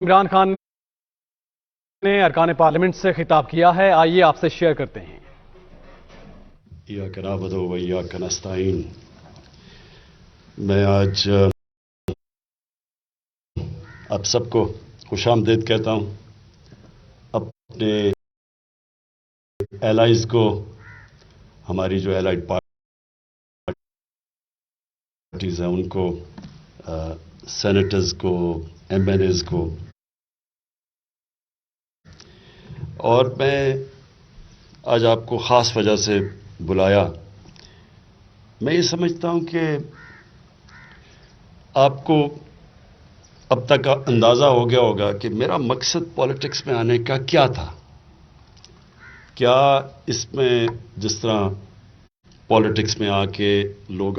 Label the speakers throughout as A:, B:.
A: عمران خان نے ارکان پارلیمنٹ سے خطاب کیا ہے، آئیے آپ سے شیئر کرتے ہیں۔
B: ایاک نعبد و ایاک نستعین۔ میں آج آپ سب کو خوش آمدید کہتا ہوں، اپنے ایلائز کو، ہماری جو ایلائڈ پارٹیز ہیں ان کو، سینیٹرز کو، ایم این ایز کو، اور میں آج آپ کو خاص وجہ سے بلایا۔ میں یہ سمجھتا ہوں کہ آپ کو اب تک اندازہ ہو گیا ہوگا کہ میرا مقصد پالیٹکس میں آنے کا کیا تھا۔ کیا اس میں جس طرح پالیٹکس میں آ کے لوگ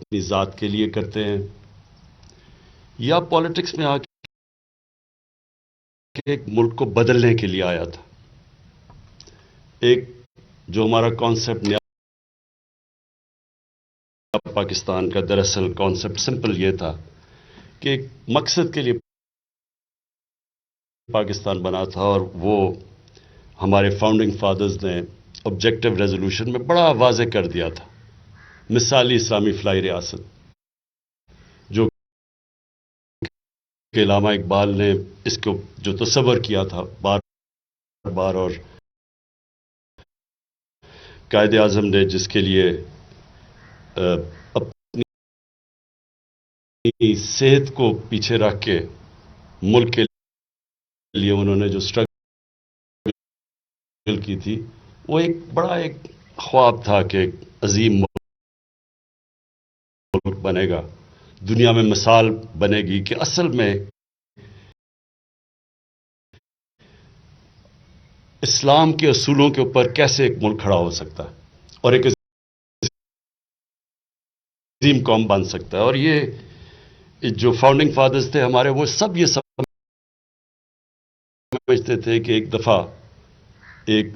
B: اپنی ذات کے لیے کرتے ہیں، یا پالیٹکس میں آ کے ایک ملک کو بدلنے کے لیے آیا تھا۔ ایک جو ہمارا کانسیپٹ نیا پاکستان کا دراصل کانسیپٹ سمپل یہ تھا کہ ایک مقصد کے لیے پاکستان بنا تھا، اور وہ ہمارے فاؤنڈنگ فادرز نے آبجیکٹو ریزولوشن میں بڑا واضح کر دیا تھا۔ مثالی اسلامی فلاحی ریاست، جو کہ علامہ اقبال نے اس کو جو تصور کیا تھا بار بار، اور قائد اعظم نے جس کے لیے اپنی صحت کو پیچھے رکھ کے ملک کے لیے انہوں نے جو اسٹرگل کی تھی، وہ ایک بڑا ایک خواب تھا کہ ایک عظیم ملک بنے گا، دنیا میں مثال بنے گی کہ اصل میں اسلام کے اصولوں کے اوپر کیسے ایک ملک کھڑا ہو سکتا ہے اور ایک عظیم قوم بن سکتا ہے۔ اور یہ جو فاؤنڈنگ فادرز تھے ہمارے، وہ سب یہ سمجھتے تھے کہ ایک دفعہ ایک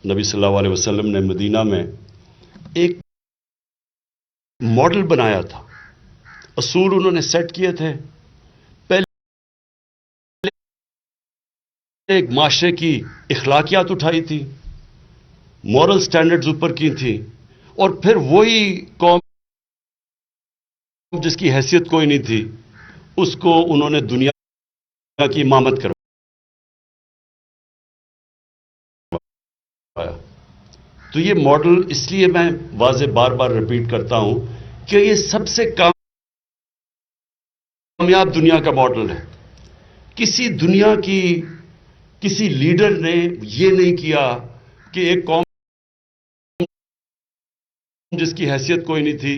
B: نبی صلی اللہ علیہ وسلم نے مدینہ میں ایک ماڈل بنایا تھا، اصول انہوں نے سیٹ کیے تھے، پہلے ایک معاشرے کی اخلاقیات اٹھائی تھی، مورل سٹینڈرڈز اوپر کی تھی، اور پھر وہی قوم جس کی حیثیت کوئی نہیں تھی، اس کو انہوں نے دنیا کی امامت کروایا۔ تو یہ ماڈل اس لیے میں واضح بار بار ریپیٹ کرتا ہوں کہ یہ سب سے کامیاب دنیا کا ماڈل ہے۔ کسی دنیا کی کسی لیڈر نے یہ نہیں کیا کہ ایک قوم جس کی حیثیت کوئی نہیں تھی،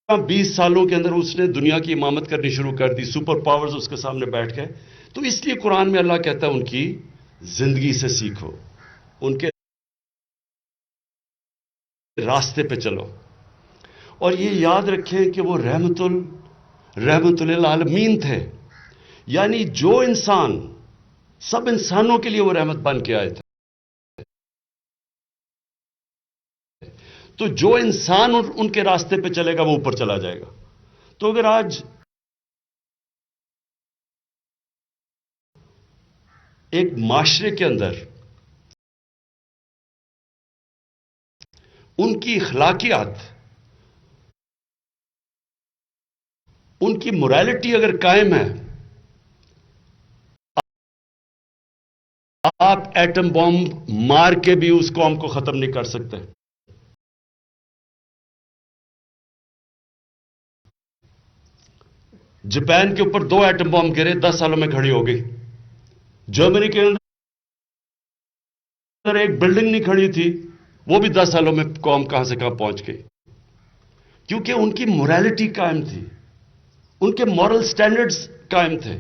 B: 15-20 سالوں کے اندر اس نے دنیا کی امامت کرنی شروع کر دی، سپر پاورز اس کے سامنے بیٹھ گئے۔ تو اس لیے قرآن میں اللہ کہتا ہے ان کی زندگی سے سیکھو، ان کے راستے پہ چلو، اور یہ یاد رکھیں کہ وہ رحمت للعالمین تھے، یعنی جو انسان، سب انسانوں کے لیے وہ رحمت بن کے آئے تھے۔ تو جو انسان ان کے راستے پہ چلے گا وہ اوپر چلا جائے گا۔ تو اگر آج ایک معاشرے کے اندر ان کی اخلاقیات، ان کی موریلٹی اگر قائم ہے، آپ ایٹم بم مار کے بھی اس قوم کو ختم نہیں کر سکتے۔ جاپان کے اوپر 2 ایٹم بم گرے، 10 سالوں میں کھڑی ہو گئی۔ جرمنی کے اندر ایک بلڈنگ نہیں کھڑی تھی، وہ بھی 10 سالوں میں قوم کہاں سے کہاں پہنچ گئی، کیونکہ ان کی موریلٹی قائم تھی، ان کے مورل سٹینڈرڈز قائم تھے۔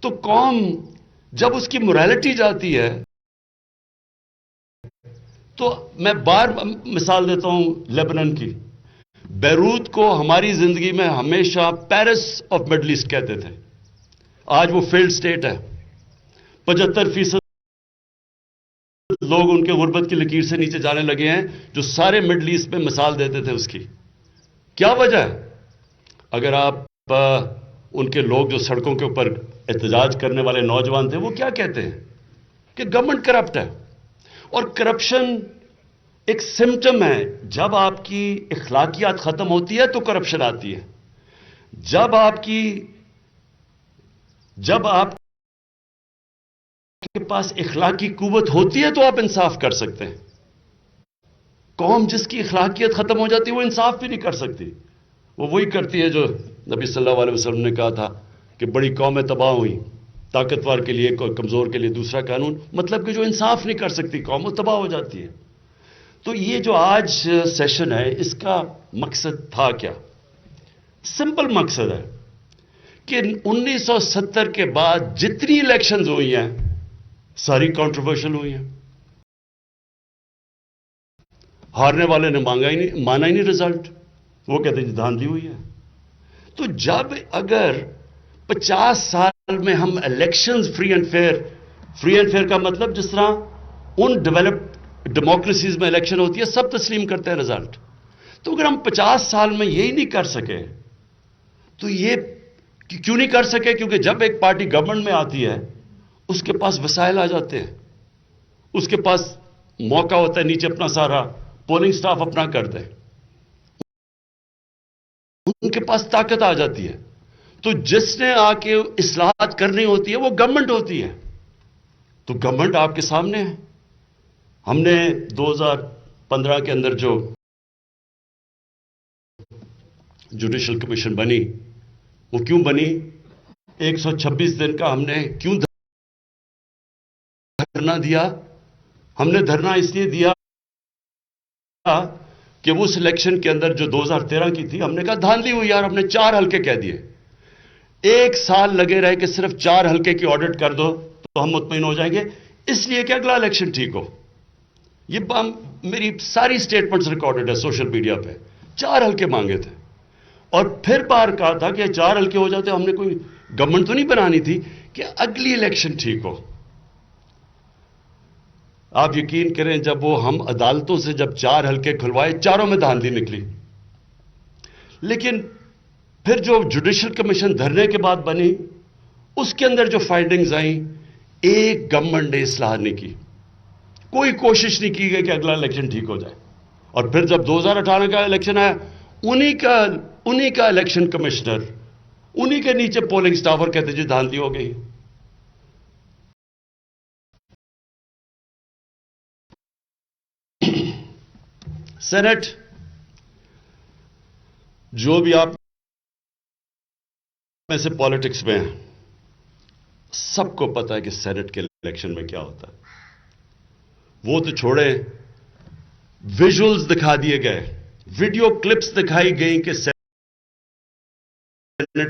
B: تو قوم جب اس کی موریلٹی جاتی ہے، تو میں بار مثال دیتا ہوں لیبنان کی، بیروت کو ہماری زندگی میں ہمیشہ پیرس آف مڈل ایسٹ کہتے تھے، آج وہ فیلڈ سٹیٹ ہے۔ 75% لوگ ان کے غربت کی لکیر سے نیچے جانے لگے ہیں جو سارے مڈل ایسٹ میں مثال دیتے تھے اس کی. کیا وجہ ہے؟ اگر آپ ان کے لوگ جو سڑکوں کے اوپر احتجاج کرنے والے نوجوان تھے وہ کیا کہتے ہیں کہ گورنمنٹ کرپٹ ہے. اور کرپشن ایک سمٹم ہے. جب آپ کی اخلاقیات ختم ہوتی ہے تو کرپشن آتی ہے. جب آپ کے پاس اخلاقی قوت ہوتی ہے تو آپ انصاف کر سکتے ہیں. قوم جس کی اخلاقیت ختم ہو جاتی ہے وہ انصاف بھی نہیں کر سکتی. وہ وہی کرتی ہے جو نبی صلی اللہ علیہ وسلم نے کہا تھا کہ بڑی قومیں تباہ ہوئیں، طاقتور کے لیے کمزور کے لیے دوسرا قانون. مطلب کہ جو انصاف نہیں کر سکتی قوم وہ تباہ ہو جاتی ہے. تو یہ جو آج سیشن ہے اس کا مقصد تھا کیا؟ سمپل مقصد ہے کہ 1970 کے بعد جتنی الیکشنز ہوئی ہیں ساری کنٹروورشل ہوئی ہیں. ہارنے والے نے مانا ہی نہیں رزلٹ. وہ کہتے ہیں دھاندلی ہوئی ہے. تو جب اگر 50 سال میں ہم الیکشنز فری اینڈ فیئر کا مطلب جس طرح ان ڈیولپڈ ڈیموکریسیز میں الیکشن ہوتی ہے سب تسلیم کرتے ہیں رزلٹ. تو اگر ہم 50 سال میں یہی نہیں کر سکے تو یہ کیوں نہیں کر سکے؟ کیونکہ جب ایک پارٹی گورنمنٹ میں آتی ہے اس کے پاس وسائل آ جاتے ہیں، اس کے پاس موقع ہوتا ہے نیچے اپنا سارا پولنگ سٹاف اپنا کر دے، ان کے پاس طاقت آ جاتی ہے. تو جس نے آ کے اصلاحات کرنی ہوتی ہے وہ گورنمنٹ ہوتی ہے. تو گورنمنٹ آپ کے سامنے ہے. ہم نے 2015 کے اندر جو جوڈیشل کمیشن بنی وہ کیوں بنی؟ 126 دن کا ہم نے کیوں دھرنا دیا؟ ہم نے دھرنا اس لیے دیا کہ وہ سلیکشن کے اندر جو 2013 کی تھی ہم نے کہا دھاندلی ہوئی یار. ہم نے 4 حلقے کہہ دیے. 1 سال لگے رہے کہ صرف 4 حلقے کی آڈٹ کر دو تو ہم مطمئن ہو جائیں گے اس لیے کہ اگلا الیکشن ٹھیک ہو. یہ میری ساری سٹیٹمنٹس ریکارڈڈ ہے سوشل میڈیا پہ. 4 حلقے مانگے تھے اور پھر بار کہا تھا کہ 4 حلقے ہو جاتے. ہم نے کوئی گورنمنٹ تو نہیں بنانی تھی کہ اگلی الیکشن ٹھیک ہو. آپ یقین کریں جب وہ ہم عدالتوں سے جب 4 حلقے کھلوائے چاروں میں دھاندلی نکلی. لیکن پھر جو جوڈیشل کمیشن دھرنے کے بعد بنی اس کے اندر جو فائنڈنگز آئیں ایک گورنمنٹ نے اصلاح نہیں کی. کوئی کوشش نہیں کی گئی کہ اگلا الیکشن ٹھیک ہو جائے. اور پھر جب 2018 کا الیکشن آیا انہی کا الیکشن کمشنر انہی کے نیچے پولنگ سٹاف اور کہتے جی دھاندلی ہو گئی. سینٹ جو بھی آپ میں سے پالیٹکس میں ہیں سب کو پتا ہے کہ سینٹ کے الیکشن میں کیا ہوتا ہے. وہ تو چھوڑے ویژولز دکھا دیے گئے، ویڈیو کلپس دکھائی گئی کہ سینٹ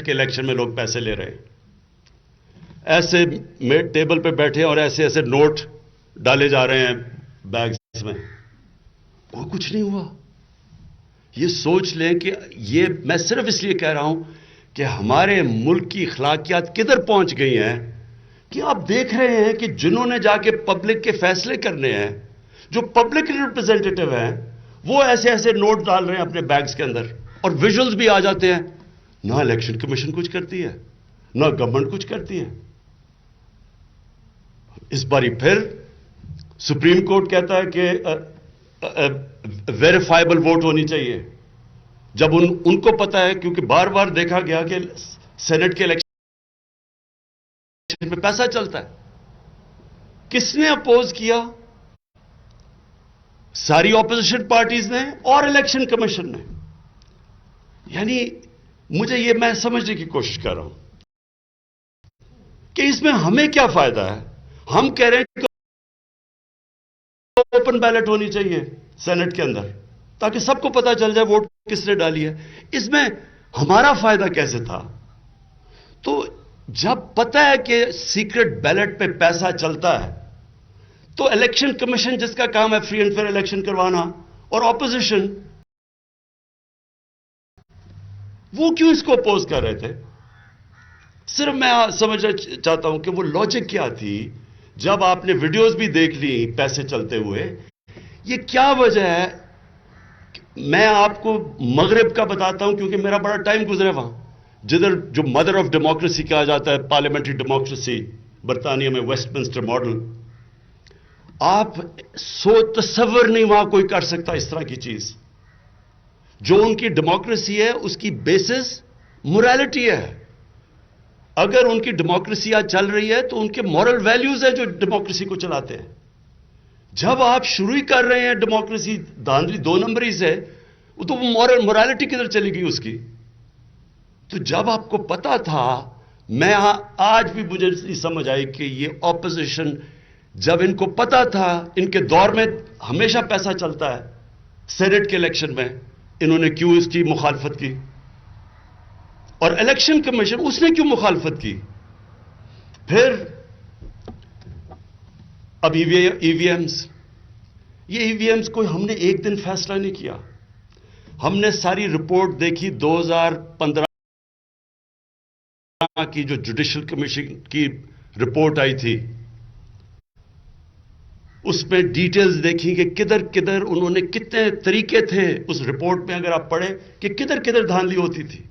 B: کے الیکشن میں لوگ پیسے لے رہے ہیں. ایسے ٹیبل پہ بیٹھے اور ایسے نوٹ ڈالے جا رہے ہیں بیگز میں. وہ کچھ نہیں ہوا. یہ سوچ لیں کہ یہ میں صرف اس لیے کہہ رہا ہوں کہ ہمارے ملک کی اخلاقیات کدھر پہنچ گئی ہیں کہ آپ دیکھ رہے ہیں کہ جنہوں نے جا کے پبلک کے فیصلے کرنے ہیں، جو پبلک ریپرزینٹیٹیو ہیں، وہ ایسے نوٹ ڈال رہے ہیں اپنے بیگز کے اندر اور ویژولز بھی آ جاتے ہیں. نہ الیکشن کمیشن کچھ کرتی ہے نہ گورنمنٹ کچھ کرتی ہے. اس باری پھر سپریم کورٹ کہتا ہے کہ ویریفائبل ووٹ ہونی چاہیے. جب ان کو پتا ہے کیونکہ بار بار دیکھا گیا کہ سینٹ کے الیکشن میں پیسہ چلتا ہے. کس نے اپوز کیا؟ ساری اپوزیشن پارٹیز نے اور الیکشن کمیشن نے. یعنی مجھے یہ میں سمجھنے کی کوشش کر رہا ہوں کہ اس میں ہمیں کیا فائدہ ہے. ہم کہہ رہے ہیں کہ اوپن بیلٹ ہونی چاہیے سینٹ کے اندر تاکہ سب کو پتا چل جائے ووٹ کس نے ڈالی ہے. اس میں ہمارا فائدہ کیسے تھا؟ تو جب پتا ہے کہ سیکرٹ بیلٹ پہ پیسہ چلتا ہے تو الیکشن کمیشن جس کا کام ہے فری اینڈ فیئر الیکشن کروانا اور اپوزیشن وہ کیوں اس کو اپوز کر رہے تھے؟ صرف میں سمجھنا چاہتا ہوں کہ وہ لاجک کیا تھی جب آپ نے ویڈیوز بھی دیکھ لی پیسے چلتے ہوئے، یہ کیا وجہ ہے؟ میں آپ کو مغرب کا بتاتا ہوں کیونکہ میرا بڑا ٹائم گزرے وہاں، جدھر جو مدر آف ڈیموکریسی کہا جاتا ہے، پارلیمنٹری ڈیموکریسی، برطانیہ میں ویسٹ منسٹر ماڈل، آپ تصور نہیں وہاں کوئی کر سکتا اس طرح کی چیز. جو ان کی ڈیموکریسی ہے اس کی بیسس موریلٹی ہے. اگر ان کی ڈیموکریسی آج چل رہی ہے تو ان کے مورل ویلیوز ہیں جو ڈیموکریسی کو چلاتے ہیں. جب آپ شروع ہی کر رہے ہیں ڈیموکریسی دھاندلی 2 نمبری سے، تو وہ مورالٹی کدھر چلی گئی اس کی؟ تو جب آپ کو پتا تھا، میں آج بھی مجھے نہیں سمجھ آئی کہ یہ اپوزیشن، جب ان کو پتا تھا، ان کے دور میں ہمیشہ پیسہ چلتا ہے، سینٹ کے الیکشن میں انہوں نے کیوں اس کی مخالفت کی؟ اور الیکشن کمیشن اس نے کیوں مخالفت کی؟ پھر اب ای وی ایمز، یہ ای وی ایمز کوئی ہم نے ایک دن فیصلہ نہیں کیا. ہم نے ساری رپورٹ دیکھی 2015 کی جو جوڈیشل کمیشن کی رپورٹ آئی تھی، اس میں ڈیٹیلز دیکھی کہ کدھر کدھر انہوں نے کتنے طریقے تھے اس رپورٹ میں. اگر آپ پڑھیں کہ کدھر کدھر دھاندلی ہوتی تھی،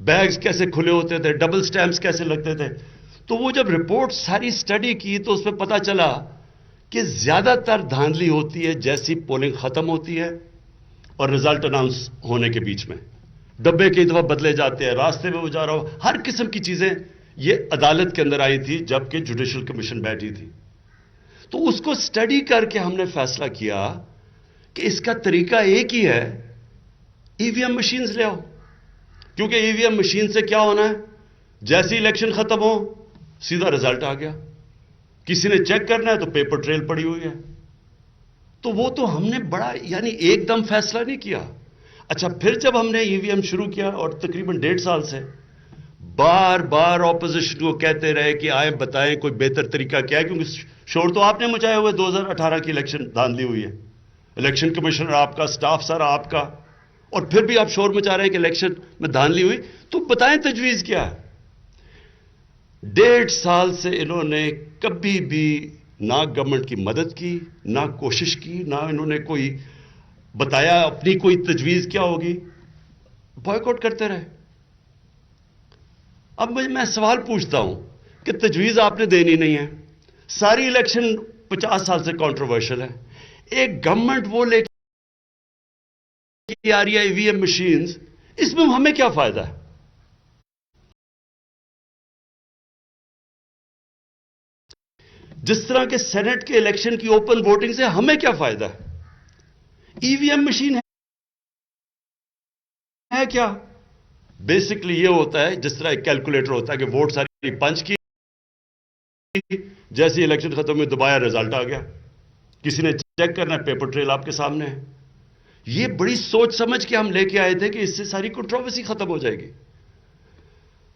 B: بیگز کیسے کھلے ہوتے تھے، ڈبل سٹیمپس کیسے لگتے تھے. تو وہ جب رپورٹ ساری سٹڈی کی تو اس میں پتا چلا کہ زیادہ تر دھاندلی ہوتی ہے جیسی پولنگ ختم ہوتی ہے اور رزلٹ اناؤنس ہونے کے بیچ میں. ڈبے کئی دفعہ بدلے جاتے ہیں، راستے میں وہ جا رہا ہو، ہر قسم کی چیزیں. یہ عدالت کے اندر آئی تھی جبکہ جوڈیشل کمیشن بیٹھی تھی. تو اس کو سٹڈی کر کے ہم نے فیصلہ کیا کہ اس کا طریقہ ایک ہی ہے، ای وی ایم مشینز لے آؤ. کیونکہ ای وی ایم مشین سے کیا ہونا ہے، جیسی الیکشن ختم ہو سیدھا رزلٹ آ گیا. کسی نے چیک کرنا ہے تو پیپر ٹریل پڑی ہوئی ہے. تو وہ تو ہم نے بڑا یعنی ایک دم فیصلہ نہیں کیا. اچھا، پھر جب ہم نے ای وی ایم شروع کیا اور تقریباً 1.5 سال سے بار بار اپوزیشن کو کہتے رہے کہ آئیں بتائیں کوئی بہتر طریقہ کیا ہے، کیونکہ شور تو آپ نے مچائے ہوئے. 2018 کی الیکشن دھاندلی ہوئی ہے، الیکشن کمیشنر آپ کا، سٹاف سارا آپ کا، اور پھر بھی آپ شور مچا رہے ہیں کہ الیکشن میں دھاندلی ہوئی. تو بتائیں تجویز کیا ہے؟ 1.5 سال سے انہوں نے کبھی بھی نہ گورنمنٹ کی مدد کی، نہ کوشش کی، نہ انہوں نے کوئی بتایا اپنی کوئی تجویز کیا ہوگی. بائیکاٹ کرتے رہے. اب میں سوال پوچھتا ہوں کہ تجویز آپ نے دینی نہیں ہے. ساری الیکشن 50 سال سے کنٹروورشل ہے. ایک گورنمنٹ وہ لے کے آ رہی ہے ای وی ایم مشینز، اس میں ہمیں کیا فائدہ ہے؟ جس طرح کے سینٹ کے الیکشن کی اوپن ووٹنگ سے ہمیں کیا فائدہ ہے؟ ای وی ایم مشین ہے کیا؟ بیسکلی یہ ہوتا ہے جس طرح ایک کیلکولیٹر ہوتا ہے کہ ووٹ ساری پنچ کی، جیسی الیکشن ختم ہوئی دبایا رزلٹ آ گیا. کسی نے چیک کرنا ہے، پیپر ٹریل آپ کے سامنے ہے. یہ بڑی سوچ سمجھ کے ہم لے کے آئے تھے کہ اس سے ساری کنٹروورسی ختم ہو جائے گی.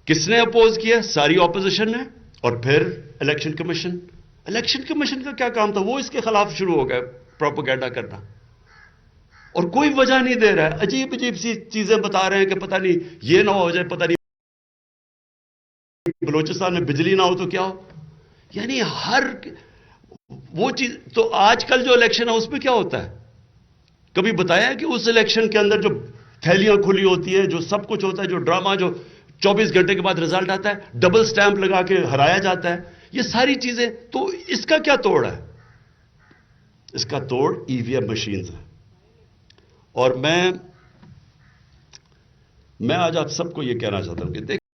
B: کس نے اپوز کیا؟ ساری اپوزیشن نے. اور پھر الیکشن کمیشن. الیکشن کمیشن کا کیا کام تھا؟ وہ اس کے خلاف شروع ہو گئے پروپیگنڈا کرنا، اور کوئی وجہ نہیں دے رہا ہے. عجیب عجیب سی چیزیں بتا رہے ہیں کہ پتہ نہیں یہ نہ ہو جائے، پتہ نہیں بلوچستان میں بجلی نہ ہو تو کیا ہو. یعنی ہر وہ چیز. تو آج کل جو الیکشن ہے اس میں کیا ہوتا ہے؟ کبھی بتایا کہ اس الیکشن کے اندر جو تھیلیاں کھلی ہوتی ہے، جو سب کچھ ہوتا ہے، جو ڈرامہ، جو 24 گھنٹے کے بعد رزلٹ آتا ہے، ڈبل سٹیمپ لگا کے ہرایا جاتا ہے، یہ ساری چیزیں. تو اس کا کیا توڑ ہے؟ اس کا توڑ ای وی ایم مشینز ہے. اور میں آج آپ سب کو یہ کہنا چاہتا ہوں کہ دیکھیں،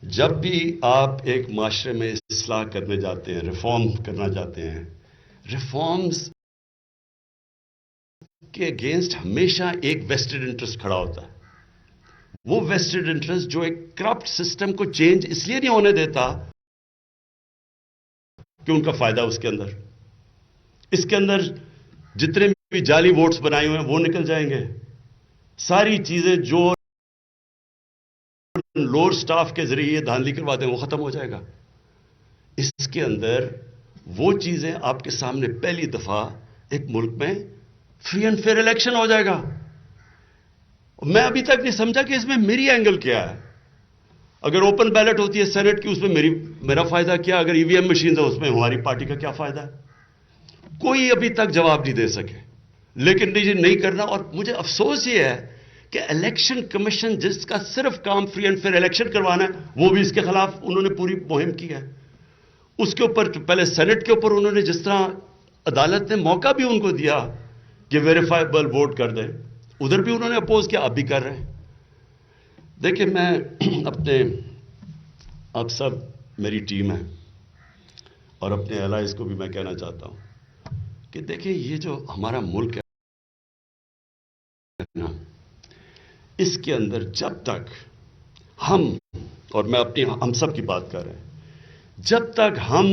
B: جب بھی آپ ایک معاشرے میں اصلاح کرنے جاتے ہیں، ریفارم کرنا چاہتے ہیں، ریفارمز کے اگینسٹ ہمیشہ ایک ویسٹڈ انٹرسٹ کھڑا ہوتا ہے. وہ ویسٹڈ انٹرسٹ جو ایک کرپٹ سسٹم کو چینج اس لیے نہیں ہونے دیتا کہ ان کا فائدہ اس کے اندر، اس کے اندر جتنے بھی جعلی ووٹس بنائے ہوئے ہیں وہ نکل جائیں گے. ساری چیزیں جو لوور سٹاف کے ذریعے دھاندلی کرواتے ہیں وہ ختم ہو جائے گا. اس کے اندر وہ چیزیں آپ کے سامنے پہلی دفعہ ایک ملک میں فری اینڈ فیئر الیکشن ہو جائے گا. میں ابھی تک نہیں سمجھا کہ اس میں میری اینگل کیا ہے. اگر اوپن بیلٹ ہوتی ہے سینٹ کی، اس میں میرا فائدہ کیا؟ اگر ای وی ایم مشین ہے، اس میں ہماری پارٹی کا کیا فائدہ ہے؟ کوئی ابھی تک جواب نہیں دے سکے. لیکن نہیں کرنا. اور مجھے افسوس یہ ہے کہ الیکشن کمیشن جس کا صرف کام فری اینڈ فیئر الیکشن کروانا ہے، وہ بھی اس کے خلاف انہوں نے پوری مہم کی ہے. اس کے اوپر پہلے سینٹ کے اوپر انہوں نے جس طرح عدالت نے موقع بھی ان کو دیا کہ ویریفائبل ووٹ کر دیں، ادھر بھی انہوں نے اپوز کیا، اب بھی کر رہے ہیں. دیکھیں میں آپ سب میری ٹیم ہے اور اپنے الائز کو بھی میں کہنا چاہتا ہوں کہ دیکھیں یہ جو ہمارا ملک ہے نا، اس کے اندر جب تک ہم، اور میں ہم سب کی بات کر رہے ہیں، جب تک ہم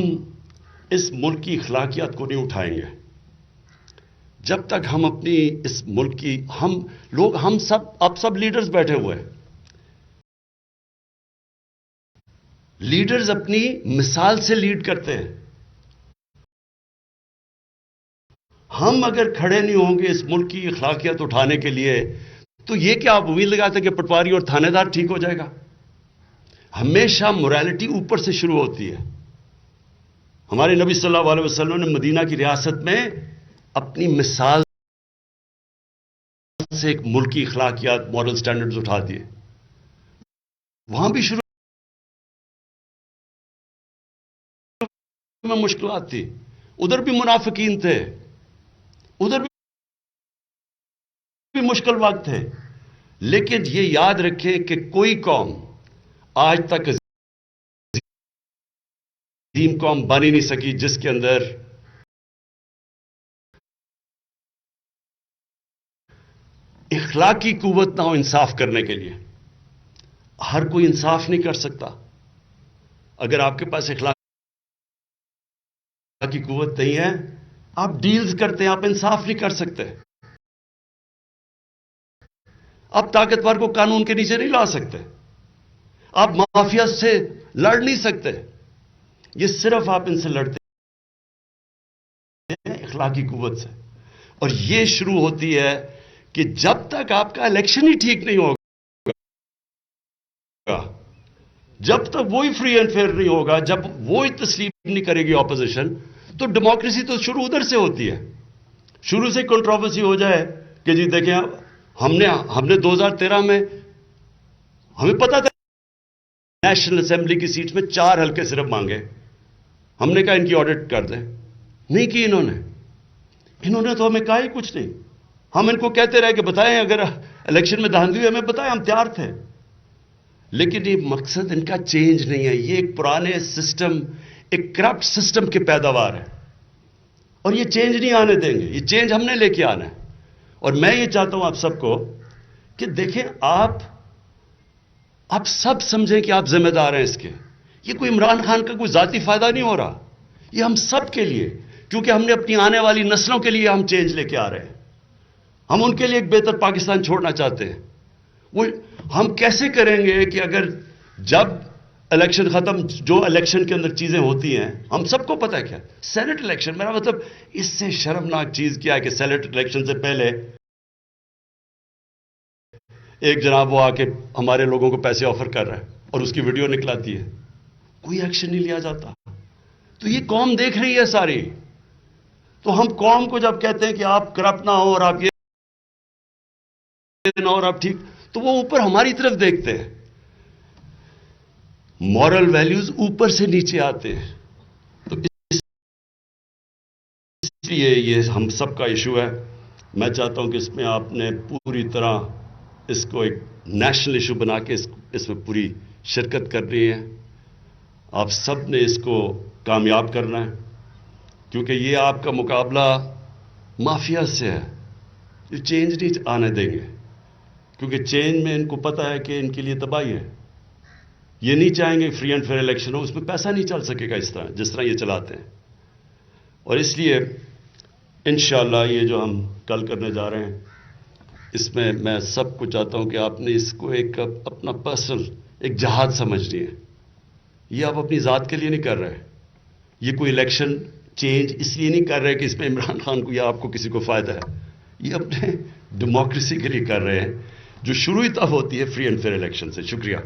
B: اس ملک کی اخلاقیات کو نہیں اٹھائیں گے، جب تک ہم اپنی اس ملک کی ہم سب اب سب لیڈرز بیٹھے ہوئے ہیں، لیڈرز اپنی مثال سے لیڈ کرتے ہیں. ہم اگر کھڑے نہیں ہوں گے اس ملک کی اخلاقیات اٹھانے کے لیے، تو یہ کیا آپ امید لگاتے ہیں کہ پٹواری اور تھانے دار ٹھیک ہو جائے گا؟ ہمیشہ موریلٹی اوپر سے شروع ہوتی ہے. ہمارے نبی صلی اللہ علیہ وسلم نے مدینہ کی ریاست میں اپنی مثال سے ایک ملک کی اخلاقیات، مورل سٹینڈرڈز اٹھا دیے. وہاں بھی شروع میں مشکلات تھی، ادھر بھی منافقین تھے، ادھر بھی مشکل وقت تھے. لیکن یہ یاد رکھیں کہ کوئی قوم آج تک عظیم قوم بن ہی نہیں سکی جس کے اندر اخلاقی قوت نہ ہو انصاف کرنے کے لیے. ہر کوئی انصاف نہیں کر سکتا. اگر آپ کے پاس اخلاق کی قوت نہیں ہے، آپ ڈیلز کرتے ہیں، آپ انصاف نہیں کر سکتے. آپ طاقتور کو قانون کے نیچے نہیں لا سکتے، آپ مافیا سے لڑ نہیں سکتے. یہ صرف آپ ان سے لڑتے ہیں اخلاقی قوت سے. اور یہ شروع ہوتی ہے کہ جب تک آپ کا الیکشن ہی ٹھیک نہیں ہوگا، جب تک وہی فری اینڈ فیئر نہیں ہوگا، جب وہی تسلیم نہیں کرے گی اپوزیشن، تو ڈیموکریسی تو شروع ادھر سے ہوتی ہے. شروع سے کنٹروورسی ہو جائے کہ جی دیکھیں ہم نے 2013 میں ہمیں پتا تھا نیشنل اسمبلی کی سیٹ میں 4 حلقے صرف مانگے، ہم نے کہا ان کی آڈٹ کر دیں، نہیں کی انہوں نے تو ہمیں کہا ہی کچھ نہیں. ہم ان کو کہتے رہے کہ بتائیں اگر الیکشن میں دھاندلی ہوئی ہمیں بتائیں، ہم تیار تھے. لیکن یہ مقصد ان کا چینج نہیں ہے، یہ ایک پرانے سسٹم، ایک کرپٹ سسٹم کی پیداوار ہے، اور یہ چینج نہیں آنے دیں گے. یہ چینج ہم نے لے کے آنا ہے. اور میں یہ چاہتا ہوں آپ سب کو کہ دیکھیں آپ سب سمجھیں کہ آپ ذمہ دار ہیں اس کے. یہ کوئی عمران خان کا کوئی ذاتی فائدہ نہیں ہو رہا، یہ ہم سب کے لیے، کیونکہ ہم نے اپنی آنے والی نسلوں کے لیے ہم چینج لے کے آ رہے ہیں. ہم ان کے لیے ایک بہتر پاکستان چھوڑنا چاہتے ہیں. وہ ہم کیسے کریں گے کہ اگر جب الیکشن ختم، جو الیکشن کے اندر چیزیں ہوتی ہیں ہم سب کو پتہ ہے کیا، سینٹ الیکشن، میرا مطلب اس سے شرمناک چیز کیا ہے کہ سینٹ الیکشن سے پہلے ایک جناب وہ آ کے ہمارے لوگوں کو پیسے آفر کر رہا ہے اور اس کی ویڈیو نکلاتی ہے، کوئی ایکشن نہیں لیا جاتا. تو یہ قوم دیکھ رہی ہے ساری. تو ہم قوم کو جب کہتے ہیں کہ آپ کرپٹ نہ ہو اور آپ یہ نہ ہو اور آپ ٹھیک، تو وہ اوپر ہماری طرف دیکھتے ہیں. مورل ویلیوز اوپر سے نیچے آتے ہیں. تو اس لیے یہ ہم سب کا ایشو ہے. میں چاہتا ہوں کہ اس میں آپ نے پوری طرح اس کو ایک نیشنل ایشو بنا کے اس میں پوری شرکت کرنی ہے. آپ سب نے اس کو کامیاب کرنا ہے، کیونکہ یہ آپ کا مقابلہ مافیا سے ہے. یہ چینج نہیں آنے دیں گے، کیونکہ چینج میں ان کو پتا ہے کہ ان کے لیے تباہی ہے. یہ نہیں چاہیں گے فری اینڈ فیئر الیکشن ہو، اس میں پیسہ نہیں چل سکے گا اس طرح جس طرح یہ چلاتے ہیں. اور اس لیے انشاءاللہ یہ جو ہم کل کرنے جا رہے ہیں، اس میں سب کو چاہتا ہوں کہ آپ نے اس کو ایک اپنا پرسنل ایک جہاد سمجھنی ہے. یہ آپ اپنی ذات کے لیے نہیں کر رہے، یہ کوئی الیکشن چینج اس لیے نہیں کر رہے کہ اس میں عمران خان کو یا آپ کو کسی کو فائدہ ہے. یہ اپنے ڈیموکریسی کے لیے کر رہے ہیں، جو شروع ہی تب ہوتی ہے فری اینڈ فیئر الیکشن سے. شکریہ.